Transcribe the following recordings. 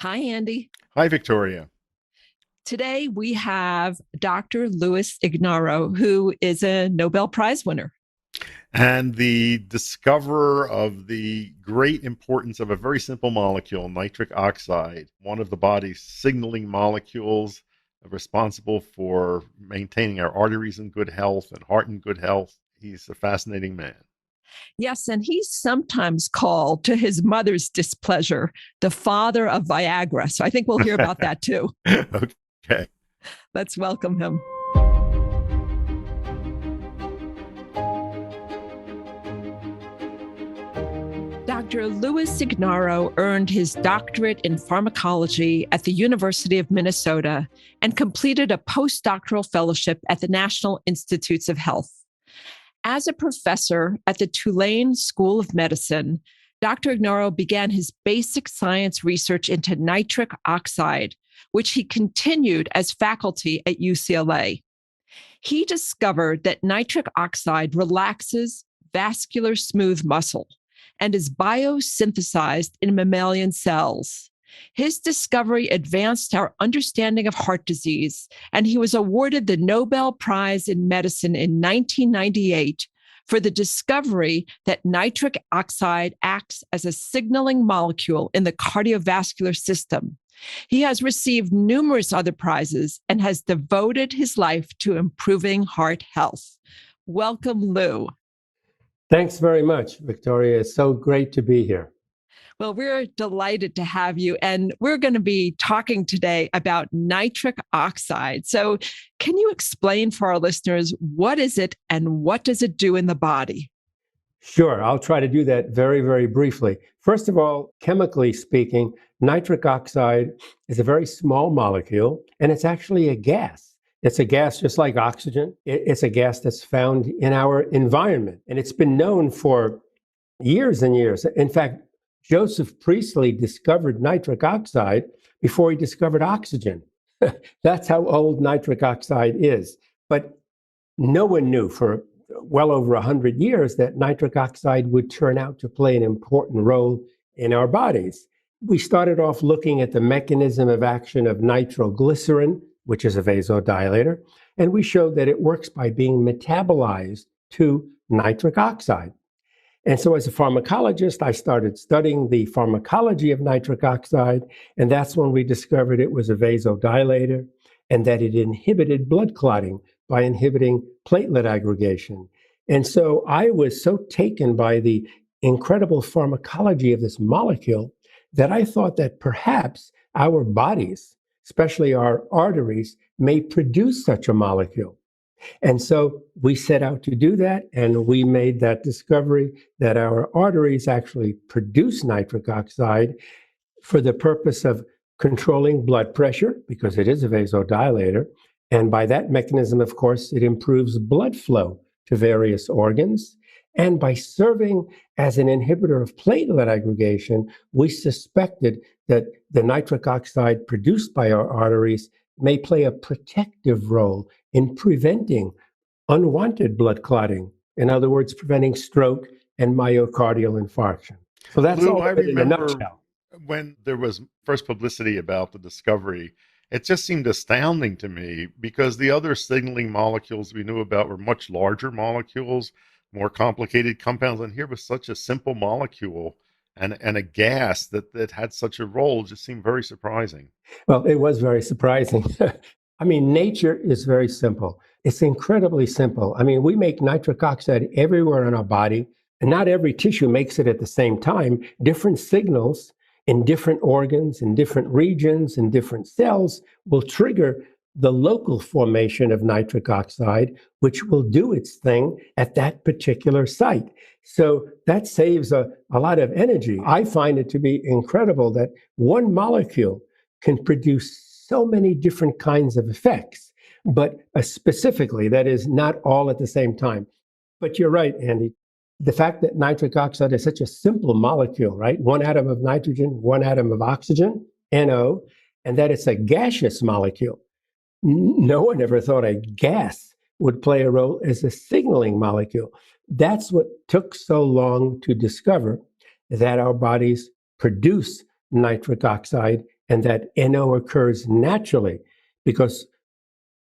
Hi, Andy. Hi, Victoria. Today we have Dr. Louis Ignarro, who is a Nobel Prize winner. And the discoverer of the great importance of a very simple molecule, nitric oxide, one of the body's signaling molecules responsible for maintaining our arteries in good health and heart in good health. He's a fascinating man. Yes, and he's sometimes called, to his mother's displeasure, the father of Viagra. So I think we'll hear about that too. Okay. Let's welcome him. Dr. Louis Ignarro earned his doctorate in pharmacology at the University of Minnesota and completed a postdoctoral fellowship at the National Institutes of Health. As a professor at the Tulane School of Medicine, Dr. Ignarro began his basic science research into nitric oxide, which he continued as faculty at UCLA. He discovered that nitric oxide relaxes vascular smooth muscle and is biosynthesized in mammalian cells. His discovery advanced our understanding of heart disease, and he was awarded the Nobel Prize in Medicine in 1998 for the discovery that nitric oxide acts as a signaling molecule in the cardiovascular system. He has received numerous other prizes and has devoted his life to improving heart health. Welcome, Lou. Thanks very much, Victoria. It's so great to be here. Well, we're delighted to have you. And we're going to be talking today about nitric oxide. So, can you explain for our listeners what is it and what does it do in the body? Sure, I'll try to do that very, very briefly. First of all, chemically speaking, nitric oxide is a very small molecule, and it's actually a gas. It's a gas just like oxygen. It's a gas that's found in our environment, and it's been known for years and years. In fact, Joseph Priestley discovered nitric oxide before he discovered oxygen. That's how old nitric oxide is. But no one knew for well over 100 years that nitric oxide would turn out to play an important role in our bodies. We started off looking at the mechanism of action of nitroglycerin, which is a vasodilator, and we showed that it works by being metabolized to nitric oxide. And so as a pharmacologist, I started studying the pharmacology of nitric oxide, and that's when we discovered it was a vasodilator and that it inhibited blood clotting by inhibiting platelet aggregation. And so I was so taken by the incredible pharmacology of this molecule that I thought that perhaps our bodies, especially our arteries, may produce such a molecule. And so we set out to do that, and we made that discovery that our arteries actually produce nitric oxide for the purpose of controlling blood pressure, because it is a vasodilator. And by that mechanism, of course, it improves blood flow to various organs. And by serving as an inhibitor of platelet aggregation, we suspected that the nitric oxide produced by our arteries may play a protective role in preventing unwanted blood clotting. In other words, preventing stroke and myocardial infarction. So that's Lou, all I of it in a remember nutshell. when there was first publicity about the discovery, it just seemed astounding to me because the other signaling molecules we knew about were much larger molecules, more complicated compounds. And here was such a simple molecule and a gas that had such a role just seemed very surprising. Well, it was very surprising. I mean, nature is very simple. It's incredibly simple. I mean, we make nitric oxide everywhere in our body, and not every tissue makes it at the same time. Different signals in different organs, in different regions, in different cells will trigger the local formation of nitric oxide, which will do its thing at that particular site. So that saves a lot of energy. I find it to be incredible that one molecule can produce so many different kinds of effects, but specifically, that is not all at the same time. But you're right, Andy. The fact that nitric oxide is such a simple molecule, right? One atom of nitrogen, one atom of oxygen, NO, and that it's a gaseous molecule. No one ever thought a gas would play a role as a signaling molecule. That's what took so long to discover, that our bodies produce nitric oxide and that NO occurs naturally, because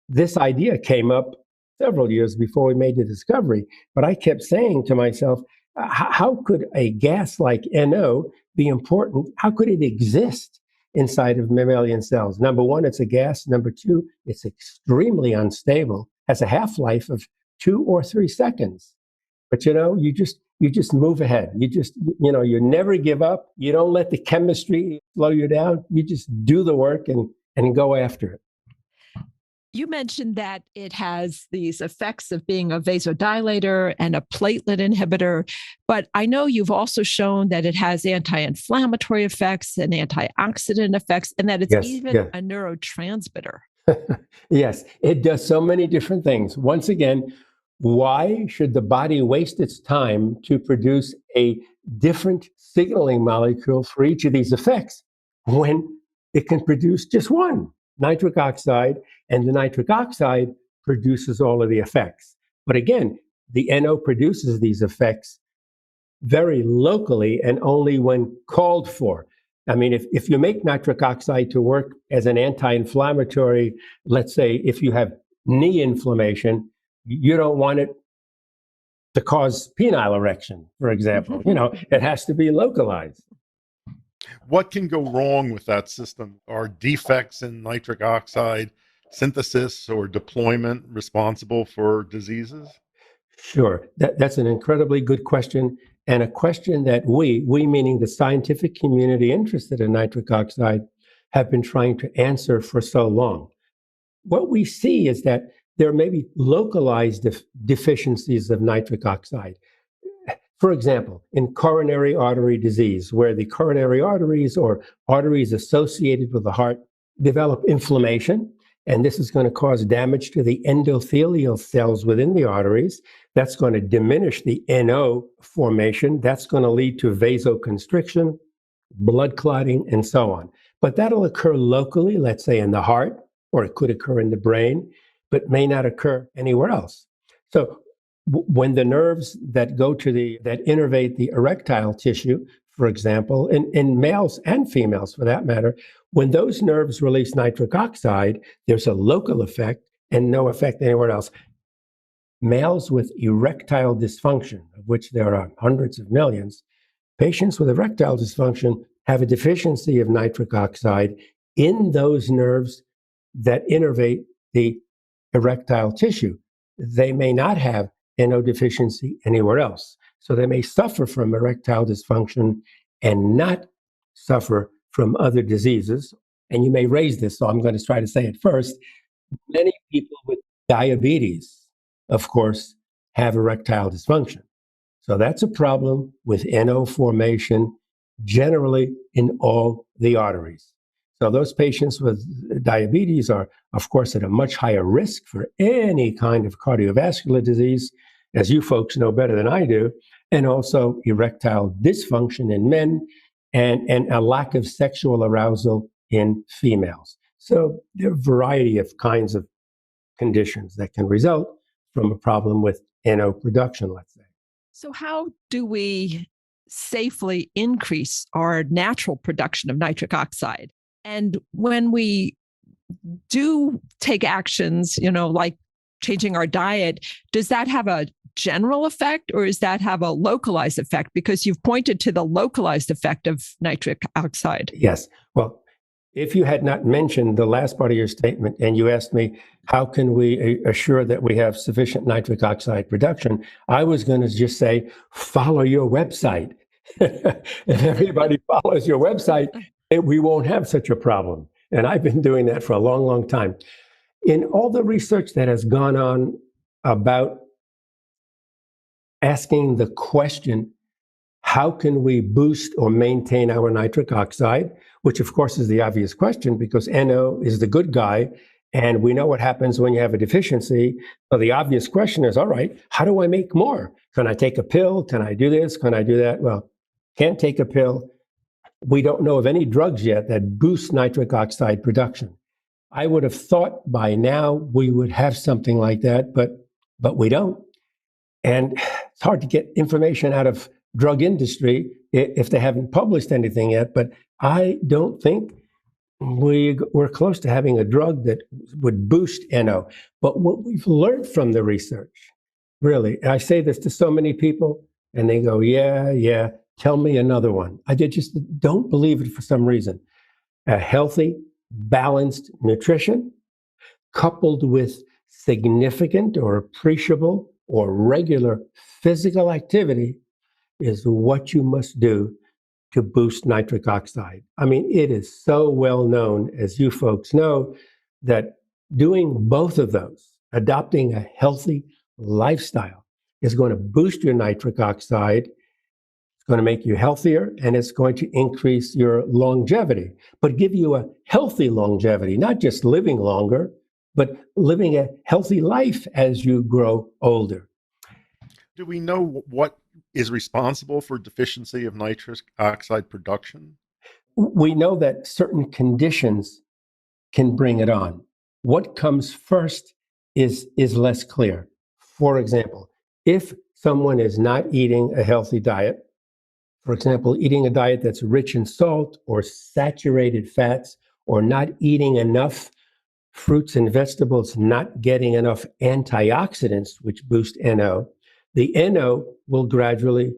this idea came up several years before we made the discovery. But I kept saying to myself, how could a gas like NO be important? How could it exist inside of mammalian cells? Number one, it's a gas. Number two, it's extremely unstable, has a half-life of 2 or 3 seconds. But you just move ahead. You never give up. You don't let the chemistry slow you down. You just do the work and go after it. You mentioned that it has these effects of being a vasodilator and a platelet inhibitor, but I know you've also shown that it has anti-inflammatory effects and antioxidant effects, and that it's even a neurotransmitter. Yes, it does so many different things. Once again, why should the body waste its time to produce a different signaling molecule for each of these effects when it can produce just one, nitric oxide, and the nitric oxide produces all of the effects. But again, the NO produces these effects very locally and only when called for. I mean, if you make nitric oxide to work as an anti-inflammatory, let's say if you have knee inflammation, you don't want it to cause penile erection, for example. It has to be localized. What can go wrong with that system? Are defects in nitric oxide synthesis or deployment responsible for diseases? Sure. That's an incredibly good question, and a question that we meaning the scientific community interested in nitric oxide, have been trying to answer for so long. What we see is that there may be localized deficiencies of nitric oxide. For example, in coronary artery disease, where the coronary arteries or arteries associated with the heart develop inflammation, and this is going to cause damage to the endothelial cells within the arteries. That's going to diminish the NO formation. That's going to lead to vasoconstriction, blood clotting, and so on. But that'll occur locally, let's say in the heart, or it could occur in the brain, but may not occur anywhere else. So when the nerves that go to that innervate the erectile tissue, for example, in males and females for that matter, when those nerves release nitric oxide, there's a local effect and no effect anywhere else. Males with erectile dysfunction, of which there are hundreds of millions, patients with erectile dysfunction have a deficiency of nitric oxide in those nerves that innervate the erectile tissue. They may not have NO deficiency anywhere else. So they may suffer from erectile dysfunction and not suffer from other diseases. And you may raise this, so I'm going to try to say it first. Many people with diabetes, of course, have erectile dysfunction. So that's a problem with NO formation generally in all the arteries. So those patients with diabetes are, of course, at a much higher risk for any kind of cardiovascular disease, as you folks know better than I do, and also erectile dysfunction in men and a lack of sexual arousal in females. So there are a variety of kinds of conditions that can result from a problem with NO production, let's say. So how do we safely increase our natural production of nitric oxide? And when we do take actions, like changing our diet, does that have a general effect or does that have a localized effect? Because you've pointed to the localized effect of nitric oxide. Yes. Well, if you had not mentioned the last part of your statement and you asked me, how can we assure that we have sufficient nitric oxide production? I was going to just say, follow your website. If everybody follows your website, we won't have such a problem. And I've been doing that for a long, long time. In all the research that has gone on about asking the question, how can we boost or maintain our nitric oxide, which of course is the obvious question because NO is the good guy, and we know what happens when you have a deficiency. So the obvious question is, all right, how do I make more? Can I take a pill? Can I do this? Can I do that? Well, can't take a pill. We don't know of any drugs yet that boost nitric oxide production. I would have thought by now we would have something like that, but we don't. And it's hard to get information out of drug industry if they haven't published anything yet. But I don't think we're close to having a drug that would boost NO. But what we've learned from the research, really, I say this to so many people, and they go, yeah, tell me another one. I just don't believe it for some reason. A healthy, balanced nutrition coupled with significant or appreciable or regular physical activity is what you must do to boost nitric oxide. I mean, it is so well known, as you folks know, that doing both of those, adopting a healthy lifestyle, is going to boost your nitric oxide. It's going to make you healthier, and it's going to increase your longevity, but give you a healthy longevity, not just living longer, but living a healthy life as you grow older. Do we know what is responsible for deficiency of nitric oxide production? We know that certain conditions can bring it on. What comes first is less clear. For example, if someone is not eating a healthy diet, for example, eating a diet that's rich in salt or saturated fats, or not eating enough fruits and vegetables, not getting enough antioxidants, which boost NO, the NO will gradually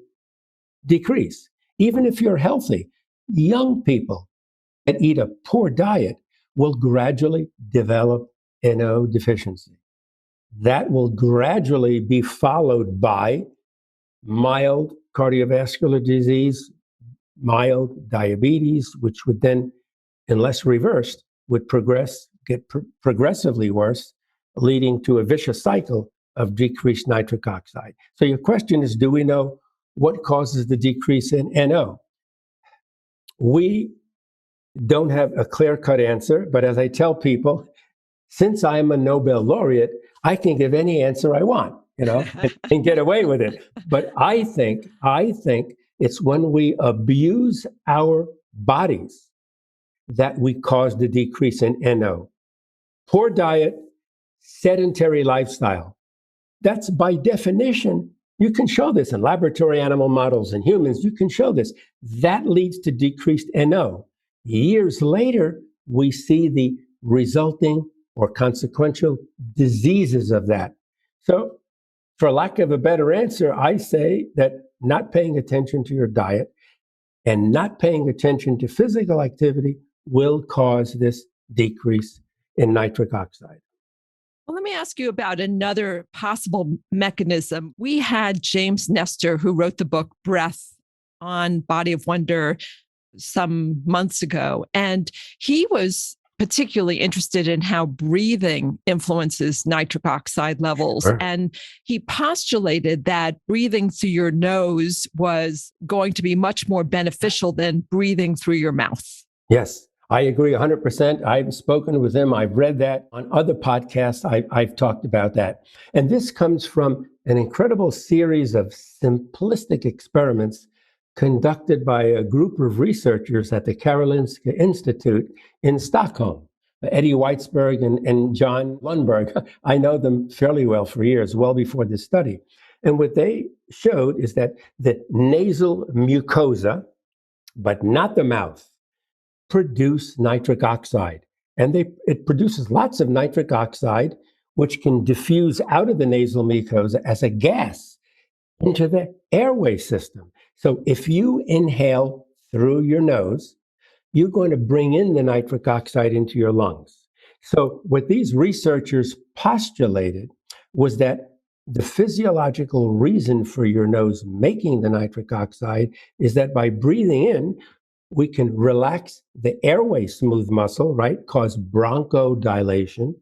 decrease. Even if you're healthy, young people that eat a poor diet will gradually develop NO deficiency. That will gradually be followed by mild cardiovascular disease, mild diabetes, which would then, unless reversed, would get progressively worse, leading to a vicious cycle of decreased nitric oxide. So your question is, do we know what causes the decrease in NO? We don't have a clear-cut answer, but as I tell people, since I'm a Nobel laureate, I can give any answer I want, and get away with it. But I think it's when we abuse our bodies that we cause the decrease in NO. Poor diet, sedentary lifestyle. That's by definition, you can show this in laboratory animal models and humans, you can show this. That leads to decreased NO. Years later, we see the resulting or consequential diseases of that. So, for lack of a better answer, I say that not paying attention to your diet and not paying attention to physical activity will cause this decrease in nitric oxide. Well, let me ask you about another possible mechanism. We had James Nestor, who wrote the book Breath on Body of Wonder some months ago, and he was particularly interested in how breathing influences nitric oxide levels. Sure. And he postulated that breathing through your nose was going to be much more beneficial than breathing through your mouth. Yes, I agree 100%. I've spoken with him. I've read that on other podcasts. I've talked about that. And this comes from an incredible series of simplistic experiments conducted by a group of researchers at the Karolinska Institute in Stockholm. Eddie Weitzberg and John Lundberg. I know them fairly well for years, well before this study. And what they showed is that the nasal mucosa, but not the mouth, produce nitric oxide. And it produces lots of nitric oxide, which can diffuse out of the nasal mucosa as a gas into the airway system. So if you inhale through your nose, you're going to bring in the nitric oxide into your lungs. So what these researchers postulated was that the physiological reason for your nose making the nitric oxide is that by breathing in, we can relax the airway smooth muscle, right? Cause bronchodilation.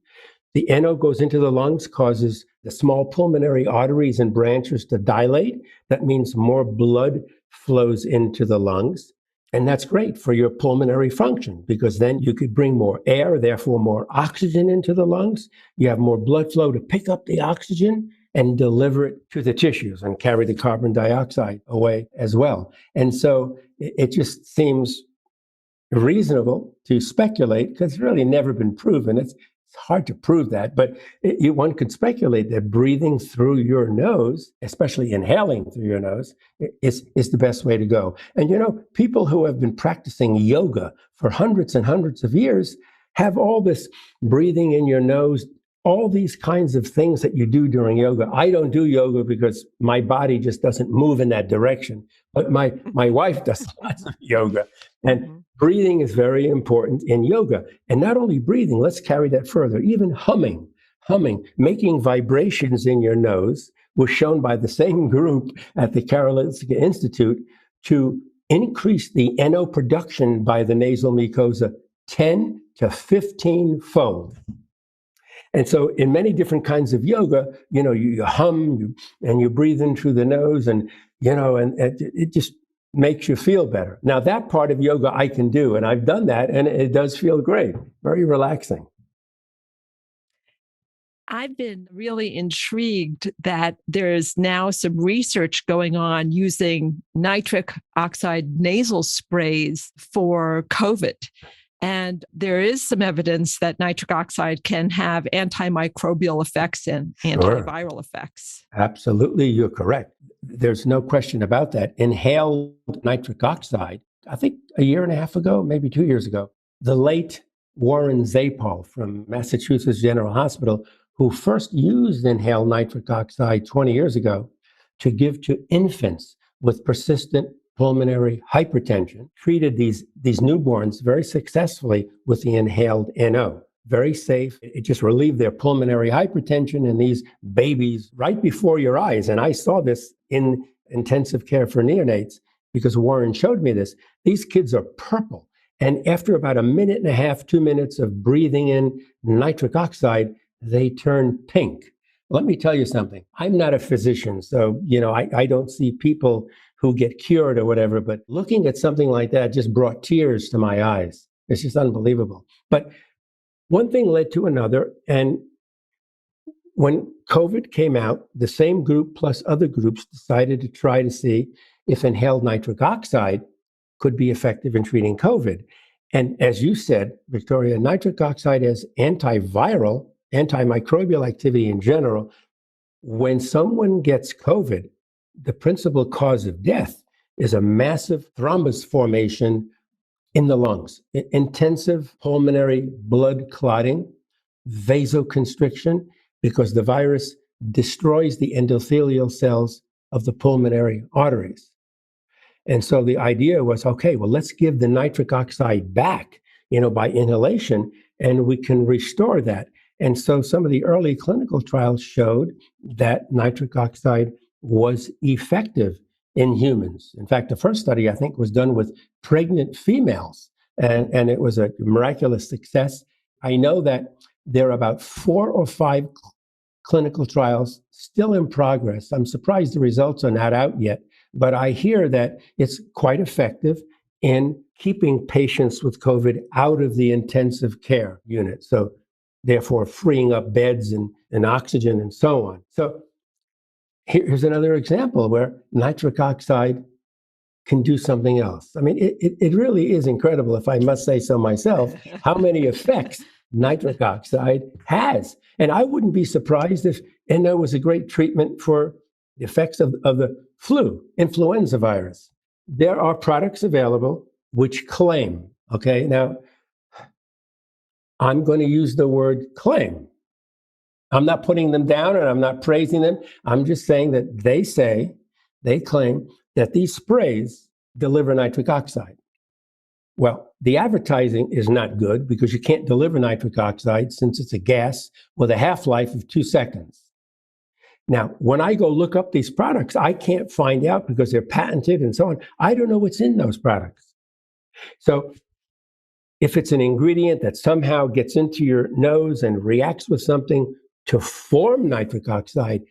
The NO goes into the lungs, causes the small pulmonary arteries and branches to dilate. That means more blood flows into the lungs. And that's great for your pulmonary function, because then you could bring more air, therefore more oxygen into the lungs. You have more blood flow to pick up the oxygen and deliver it to the tissues and carry the carbon dioxide away as well. And so it just seems reasonable to speculate, because it's really never been proven. It's hard to prove that, but one could speculate that breathing through your nose, especially inhaling through your nose, is the best way to go. And people who have been practicing yoga for hundreds and hundreds of years have all this breathing in your nose, all these kinds of things that you do during yoga. I don't do yoga because my body just doesn't move in that direction. But my wife does lots of yoga. And breathing is very important in yoga. And not only breathing, let's carry that further. Even humming, making vibrations in your nose was shown by the same group at the Karolinska Institute to increase the NO production by the nasal mucosa 10 to 15 fold. And so in many different kinds of yoga, you hum and you breathe in through the nose and it just makes you feel better. Now that part of yoga I can do, and I've done that, and it does feel great, very relaxing. I've been really intrigued that there's now some research going on using nitric oxide nasal sprays for COVID. And there is some evidence that nitric oxide can have antimicrobial effects and antiviral effects. Absolutely, you're correct. There's no question about that. Inhaled nitric oxide, I think a year and a half ago, maybe 2 years ago, the late Warren Zapol from Massachusetts General Hospital, who first used inhaled nitric oxide 20 years ago to give to infants with persistent pulmonary hypertension, treated these newborns very successfully with the inhaled NO. Very safe. It just relieved their pulmonary hypertension in these babies right before your eyes. And I saw this in intensive care for neonates because Warren showed me this. These kids are purple. And after about a minute and a half, 2 minutes of breathing in nitric oxide, they turn pink. Let me tell you something. I'm not a physician, so I don't see people who get cured or whatever, but looking at something like that just brought tears to my eyes. It's just unbelievable. But one thing led to another, and when COVID came out, the same group plus other groups decided to try to see if inhaled nitric oxide could be effective in treating COVID. And as you said, Victoria, nitric oxide has antiviral, antimicrobial activity in general. When someone gets COVID, the principal cause of death is a massive thrombus formation in the lungs, intensive pulmonary blood clotting, vasoconstriction, because the virus destroys the endothelial cells of the pulmonary arteries. And so the idea was, okay, well, let's give the nitric oxide back, by inhalation, and we can restore that. And so some of the early clinical trials showed that nitric oxide was effective in humans. In fact, the first study, I think, was done with pregnant females, and it was a miraculous success. I know that there are about 4 or 5 clinical trials still in progress. I'm surprised the results are not out yet, but I hear that it's quite effective in keeping patients with COVID out of the intensive care unit. So therefore freeing up beds and oxygen and so on. So here's another example where nitric oxide can do something else. I mean, it really is incredible, if I must say so myself, how many effects nitric oxide has. And I wouldn't be surprised if NO was a great treatment for the effects of the influenza virus. There are products available which claim, okay, now I'm going to use the word claim. I'm not putting them down and I'm not praising them. I'm just saying that they claim that these sprays deliver nitric oxide. Well, the advertising is not good because you can't deliver nitric oxide since it's a gas with a half-life of 2 seconds. Now, when I go look up these products, I can't find out because they're patented and so on. I don't know what's in those products. So if it's an ingredient that somehow gets into your nose and reacts with something to form nitric oxide,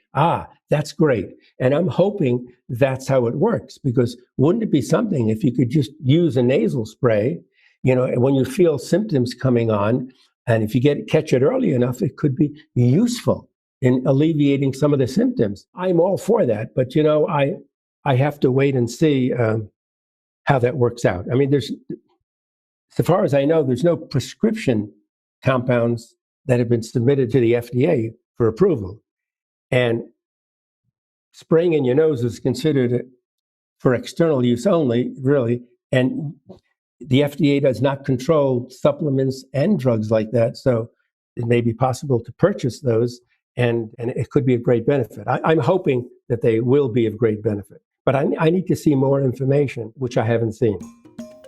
that's great. And I'm hoping that's how it works, because wouldn't it be something if you could just use a nasal spray, when you feel symptoms coming on, and if you catch it early enough, it could be useful in alleviating some of the symptoms. I'm all for that, but I have to wait and see how that works out. I mean, so far as I know, there's no prescription compounds that have been submitted to the FDA for approval. And spraying in your nose is considered for external use only, really. And the FDA does not control supplements and drugs like that. So it may be possible to purchase those, and it could be of great benefit. I'm hoping that they will be of great benefit. But I need to see more information, which I haven't seen.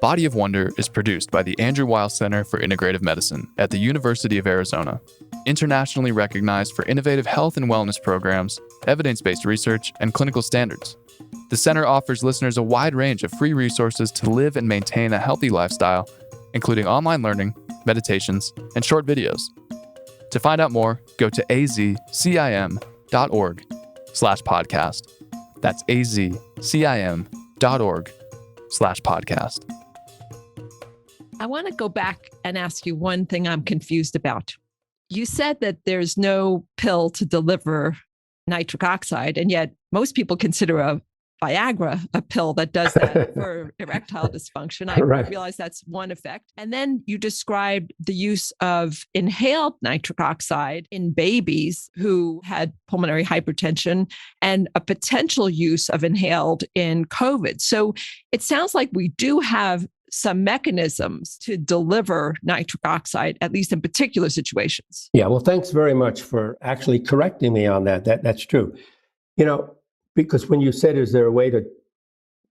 Body of Wonder is produced by the Andrew Weil Center for Integrative Medicine at the University of Arizona, internationally recognized for innovative health and wellness programs, evidence-based research, and clinical standards. The center offers listeners a wide range of free resources to live and maintain a healthy lifestyle, including online learning, meditations, and short videos. To find out more, go to azcim.org/podcast. That's azcim.org/podcast. I want to go back and ask you one thing I'm confused about. You said that there's no pill to deliver nitric oxide, and yet most people consider a Viagra a pill that does that for erectile dysfunction. I realize that's one effect. And then you described the use of inhaled nitric oxide in babies who had pulmonary hypertension and a potential use of inhaled in COVID. So it sounds like we do have some mechanisms to deliver nitric oxide, at least in particular situations. Yeah, well, thanks very much for actually correcting me on that. That's true. Because when you said, is there a way to,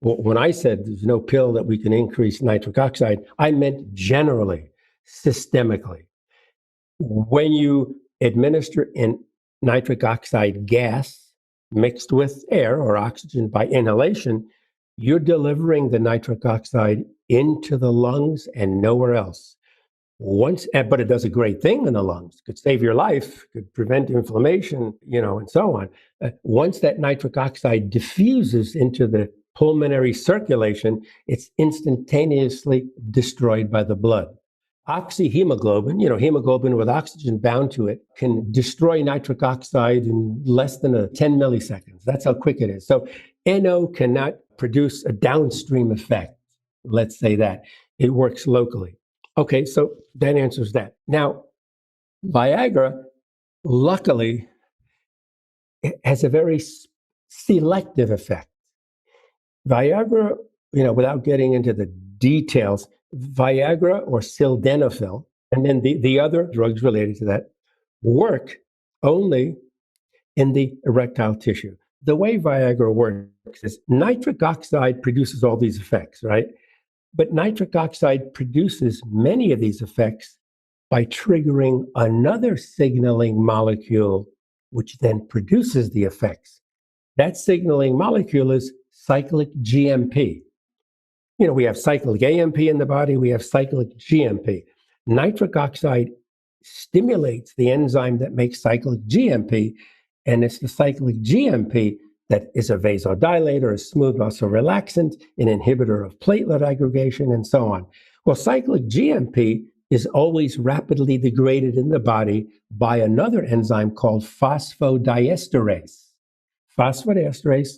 when I said there's no pill that we can increase nitric oxide, I meant generally, systemically. When you administer nitric oxide gas mixed with air or oxygen by inhalation, you're delivering the nitric oxide into the lungs and nowhere else. But it does a great thing in the lungs. Could save your life, could prevent inflammation, and so on. Once that nitric oxide diffuses into the pulmonary circulation, it's instantaneously destroyed by the blood. Oxyhemoglobin, hemoglobin with oxygen bound to it, can destroy nitric oxide in less than 10 milliseconds. That's how quick it is. So NO cannot produce a downstream effect. Let's say that. It works locally. Okay, so that answers that. Now, Viagra, luckily, has a very selective effect. Viagra, without getting into the details, Viagra or sildenafil, and then the other drugs related to that, work only in the erectile tissue. The way Viagra works is nitric oxide produces all these effects, right? But nitric oxide produces many of these effects by triggering another signaling molecule, which then produces the effects. That signaling molecule is cyclic GMP. We have cyclic AMP in the body, we have cyclic GMP. Nitric oxide stimulates the enzyme that makes cyclic GMP, and it's the cyclic GMP that is a vasodilator, a smooth muscle relaxant, an inhibitor of platelet aggregation, and so on. Well, cyclic GMP is always rapidly degraded in the body by another enzyme called phosphodiesterase. Phosphodiesterase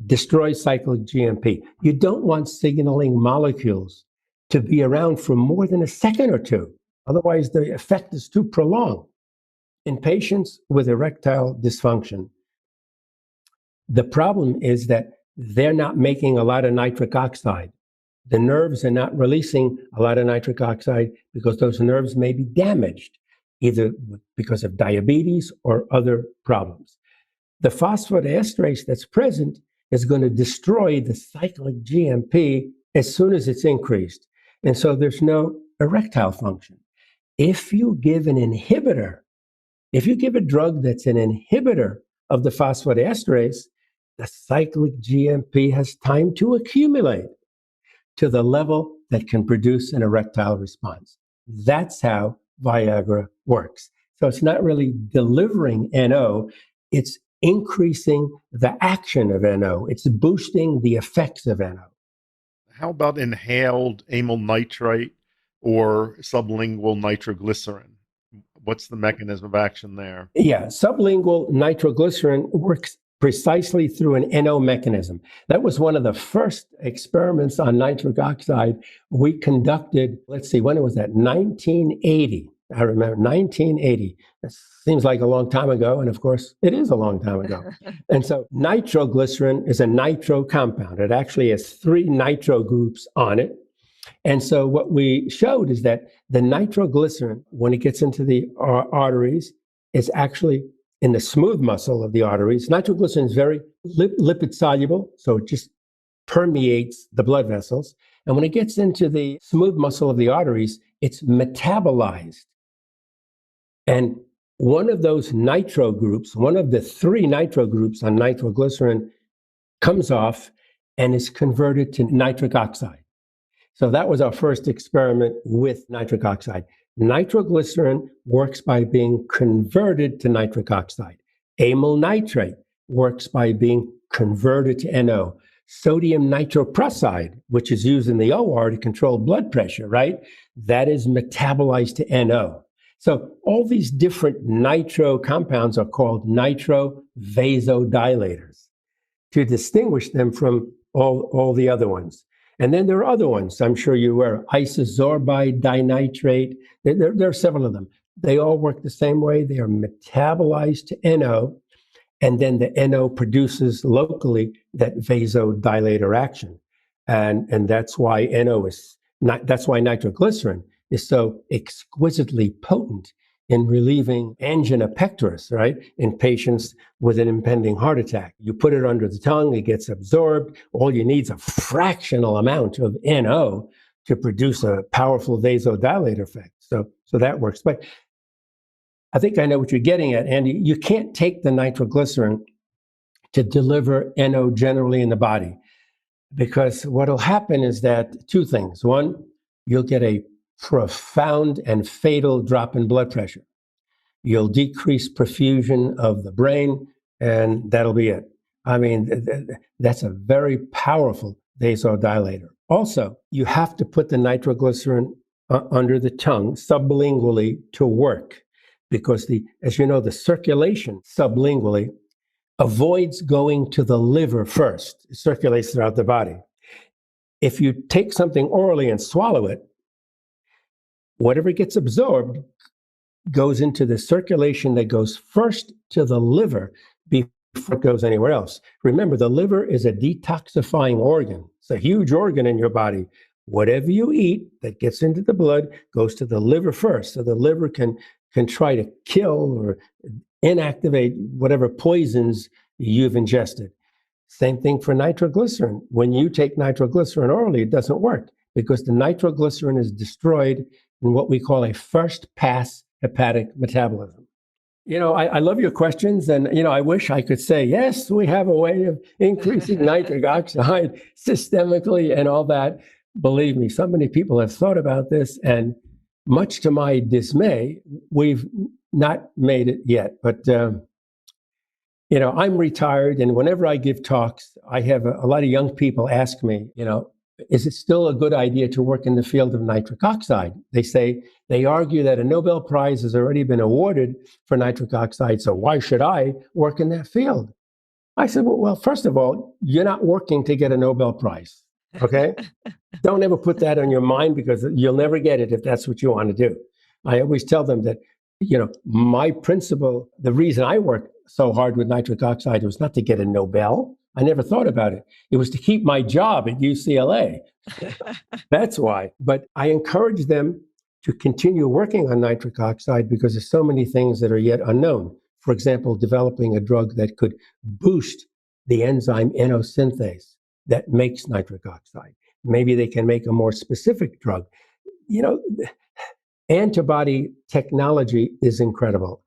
destroys cyclic GMP. You don't want signaling molecules to be around for more than a second or two. Otherwise, the effect is too prolonged. In patients with erectile dysfunction, the problem is that they're not making a lot of nitric oxide. The nerves are not releasing a lot of nitric oxide because those nerves may be damaged, either because of diabetes or other problems. The phosphodiesterase that's present is going to destroy the cyclic GMP as soon as it's increased. And so there's no erectile function. If you give a drug that's an inhibitor of the phosphodiesterase, the cyclic GMP has time to accumulate to the level that can produce an erectile response. That's how Viagra works. So it's not really delivering NO, it's increasing the action of NO. It's boosting the effects of NO. How about inhaled amyl nitrite or sublingual nitroglycerin? What's the mechanism of action there? Yeah, sublingual nitroglycerin works precisely through an NO mechanism. That was one of the first experiments on nitric oxide we conducted, when was that? 1980. I remember 1980. It seems like a long time ago. And of course, it is a long time ago. And so nitroglycerin is a nitro compound. It actually has 3 nitro groups on it. And so what we showed is that the nitroglycerin, when it gets into the arteries, is actually in the smooth muscle of the arteries. Nitroglycerin is very lipid soluble, so it just permeates the blood vessels. And when it gets into the smooth muscle of the arteries, it's metabolized. And one of those nitro groups, one of the 3 nitro groups on nitroglycerin, comes off and is converted to nitric oxide. So that was our first experiment with nitric oxide. Nitroglycerin works by being converted to nitric oxide. Amyl nitrate works by being converted to NO. Sodium nitroprusside, which is used in the OR to control blood pressure, right? That is metabolized to NO. So all these different nitro compounds are called nitro vasodilators to distinguish them from all the other ones. And then there are other ones, I'm sure you're aware, isosorbide dinitrate. There are several of them. They all work the same way. They are metabolized to NO, and then the NO produces locally that vasodilator action. And that's why that's why nitroglycerin is so exquisitely potent in relieving angina pectoris, right? In patients with an impending heart attack. You put it under the tongue, it gets absorbed. All you need is a fractional amount of NO to produce a powerful vasodilator effect. So that works. But I think I know what you're getting at, Andy. You can't take the nitroglycerin to deliver NO generally in the body, because what'll happen is that 2 things. One, you'll get a profound and fatal drop in blood pressure. You'll decrease perfusion of the brain, and that'll be it. I mean, that's a very powerful vasodilator. Also, you have to put the nitroglycerin under the tongue sublingually to work, because as you know, the circulation sublingually avoids going to the liver first. It circulates throughout the body. If you take something orally and swallow it, whatever gets absorbed goes into the circulation that goes first to the liver before it goes anywhere else. Remember, the liver is a detoxifying organ. It's a huge organ in your body. Whatever you eat that gets into the blood goes to the liver first. So the liver can try to kill or inactivate whatever poisons you've ingested. Same thing for nitroglycerin. When you take nitroglycerin orally, it doesn't work because the nitroglycerin is destroyed in what we call a first pass hepatic metabolism. I love your questions, and I wish I could say, yes, we have a way of increasing nitric oxide systemically and all that. Believe me, so many people have thought about this, and much to my dismay, we've not made it yet. But I'm retired, and whenever I give talks, I have a lot of young people ask me, is it still a good idea to work in the field of nitric oxide? They argue that a Nobel Prize has already been awarded for nitric oxide, so why should I work in that field? I said, well, first of all, you're not working to get a Nobel Prize, okay? Don't ever put that on your mind, because you'll never get it if that's what you want to do. I always tell them that, my principle, the reason I work so hard with nitric oxide was not to get a Nobel. I never thought about it. It was to keep my job at UCLA. That's why. But I encourage them to continue working on nitric oxide because there's so many things that are yet unknown. For example, developing a drug that could boost the enzyme NO synthase that makes nitric oxide. Maybe they can make a more specific drug. Antibody technology is incredible.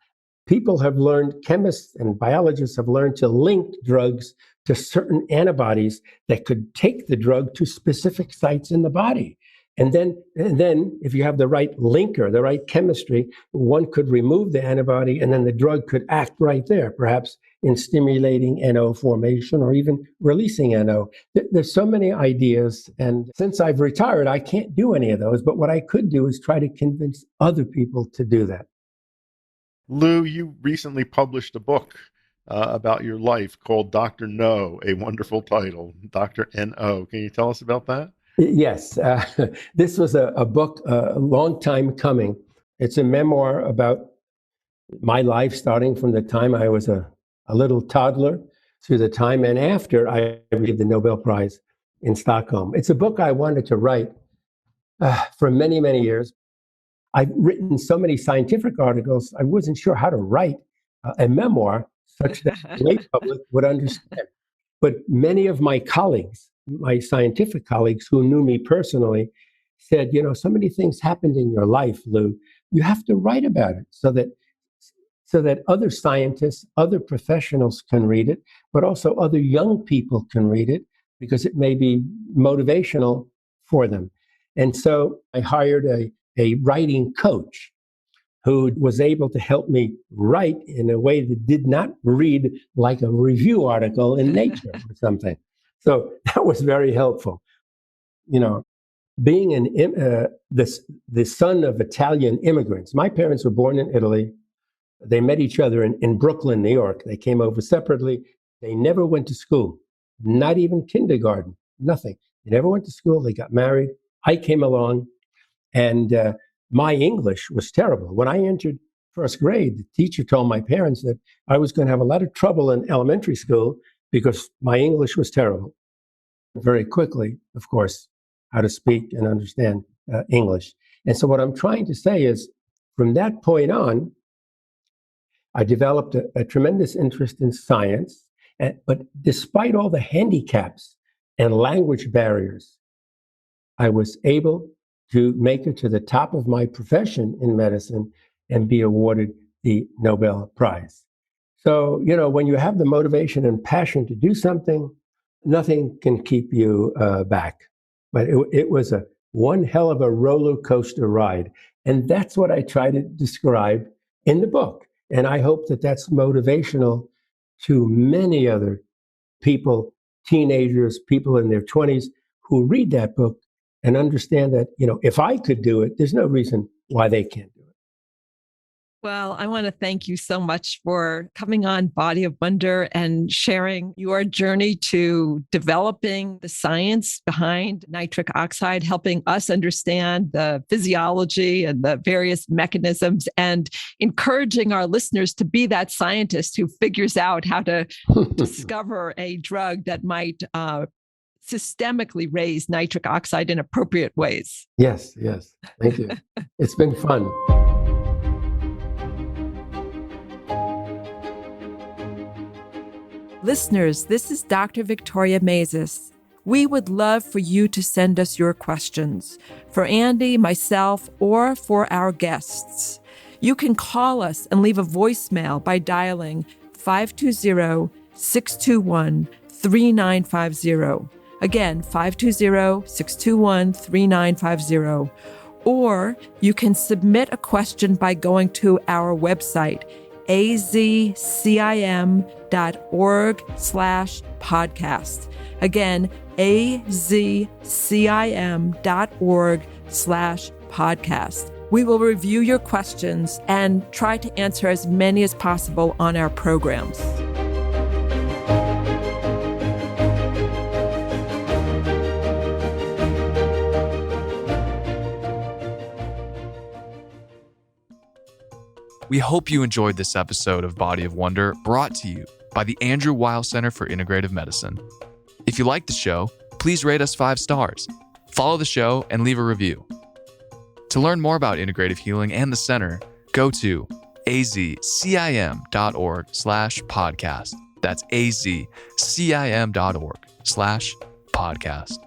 People have learned, chemists and biologists have learned to link drugs to certain antibodies that could take the drug to specific sites in the body. And then if you have the right linker, the right chemistry, one could remove the antibody and then the drug could act right there, perhaps in stimulating NO formation or even releasing NO. There's so many ideas. And since I've retired, I can't do any of those. But what I could do is try to convince other people to do that. Lou, you recently published a book about your life called Dr. No, a wonderful title, Dr. N.O. Can you tell us about that? Yes. This was a book a long time coming. It's a memoir about my life starting from the time I was a little toddler to the time and after I received the Nobel Prize in Stockholm. It's a book I wanted to write for many, many years. I've written so many scientific articles, I wasn't sure how to write a memoir such that the lay public would understand. But many of my colleagues, my scientific colleagues who knew me personally, said, so many things happened in your life, Lou. You have to write about it so that other scientists, other professionals can read it, but also other young people can read it because it may be motivational for them. And so I hired a writing coach who was able to help me write in a way that did not read like a review article in Nature or something. So that was very helpful. Being the son of Italian immigrants, my parents were born in Italy. They met each other in Brooklyn, New York. They came over separately. They never went to school, not even kindergarten, nothing. They never went to school. They got married. I came along, and my English was terrible. When I entered first grade, the teacher told my parents that I was going to have a lot of trouble in elementary school because my English was terrible. Very quickly, of course, how to speak and understand English. And so what I'm trying to say is, from that point on, I developed a tremendous interest in science. But despite all the handicaps and language barriers, I was able to make it to the top of my profession in medicine and be awarded the Nobel Prize. So, when you have the motivation and passion to do something, nothing can keep you back. But it was one hell of a roller coaster ride. And that's what I try to describe in the book. And I hope that that's motivational to many other people, teenagers, people in their 20s who read that book and understand that, if I could do it, there's no reason why they can't do it. Well, I want to thank you so much for coming on Body of Wonder and sharing your journey to developing the science behind nitric oxide, helping us understand the physiology and the various mechanisms, and encouraging our listeners to be that scientist who figures out how to discover a drug that might systemically raise nitric oxide in appropriate ways. Yes. Thank you. It's been fun. Listeners, this is Dr. Victoria Maizes. We would love for you to send us your questions for Andy, myself, or for our guests. You can call us and leave a voicemail by dialing 520-621-3950. Again, 520-621-3950. Or you can submit a question by going to our website, azcim.org/podcast. Again, azcim.org/podcast. We will review your questions and try to answer as many as possible on our programs. We hope you enjoyed this episode of Body of Wonder, brought to you by the Andrew Weil Center for Integrative Medicine. If you like the show, please rate us 5 stars, follow the show, and leave a review. To learn more about integrative healing and the center, go to azcim.org/podcast. That's azcim.org/podcast.